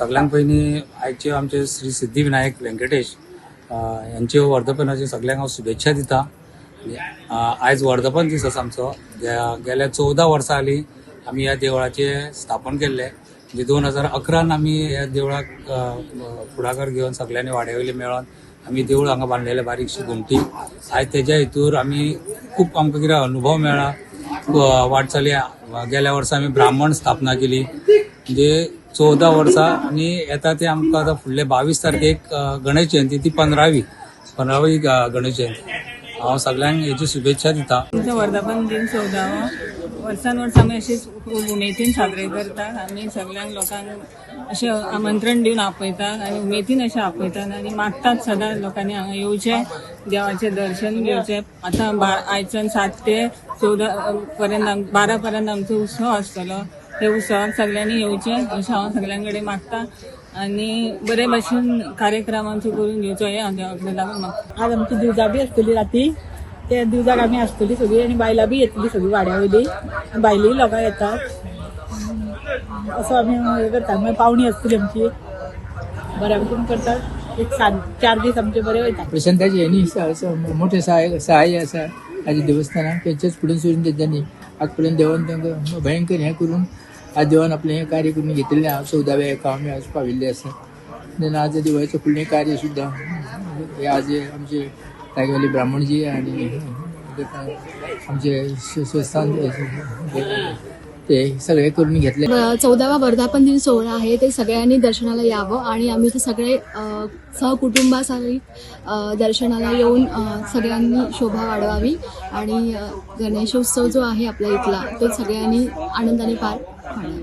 सगळ्यांत पयलीं आयचे आमचे श्री सिद्धिविनायक व्यंकटेश यांचे वर्धापनाची सगळ्यांक हांव शुभेच्छा दिता। आयज वर्धापन दीस आसा आमचो। गेल्या 14 वर्सां हालीं आमी ह्या देवळाचे स्थापन केल्ले। म्हणजे 2011 आमी ह्या देवळाक फुडाकार घेवन सगळ्यांनी वाड्यावयले मेळोन आमी देवूळ हांगा बांदलेले बारीकशी घुमटी। आयज तेज्या हितूर आमी खूब आमकां कितें अनुभव मेळ्ळा वाटचाली। गेल्या वर्सा आमी ब्राह्मण स्थापना केली, म्हणजे 14 वर्सां आनी येता ते आमकां आतां फुडले 22 तारखेक गणेश जयंती, ती 15वी गणेश जयंती। हांव सगळ्यांक हेची शुभेच्छा दिता। वर्धापन दिन 14 वर्सान वर्स आमी अशीच उमेदीन साजरे करतात। आमी सगळ्यांक लोकांक अशें आमंत्रण दिवन आपयतात आनी उमेदीन अशें आपयतात आनी मागतात सदां लोकांनी हांगा येवचें, देवाचें दर्शन घेवचें। आतां आयच्यान 7 ते 14 पर्यंत 12 पर्यंत आमचो उत्सव आसतलो। ते उत्सवाक सगळ्यांनी येवचें अशें हांव सगळ्यां कडेन मागता आनी बरे भाशेन कार्यक्रम आमचो करून घेवचो हे हांव देवा कडेन लागून मागता। आज आमची दिवजा बी आसतली राती, त्या दिवजाक आमी आसतली सगळीं आनी बायलां बी येतली सगळीं वाड्या वयली, भायलीं लोकां येतात असो आमी हे करतात। मागीर पावणी आसतली आमची, बरें आमी करतात। एक 4 दीस आमचे बरे वयता। प्रशांताची न्ही मोठे सहाय्य आसा हाजे देवस्थानाक, तेंचेच फुडें सोडून तेंच्यांनी आज पर्यंत देवान तांकां भयंकर हें करून आज देवान आपलें हें कार्य करून घेतिल्लें हांव 14व्या हेका आमी आज पाविल्ले आसा। तेन्ना आज देवाचें फुडलें कार्य सुद्दां हे आज आमचे लागींवाले ब्राह्मणजी आनी आमचे स्वस्थान ते सगळे करून घेतले। 14वा वर्धापन दिन सोहळा आहे, ते सगळ्यांनी दर्शनाला यावं आणि आम्ही ते सगळे सहकुटुंबासहित दर्शनाला येऊन सगळ्यांनी शोभा वाढवावी आणि गणेशोत्सव जो आहे आपल्या इथला तो सगळ्यांनी आनंदाने पार पाडावा।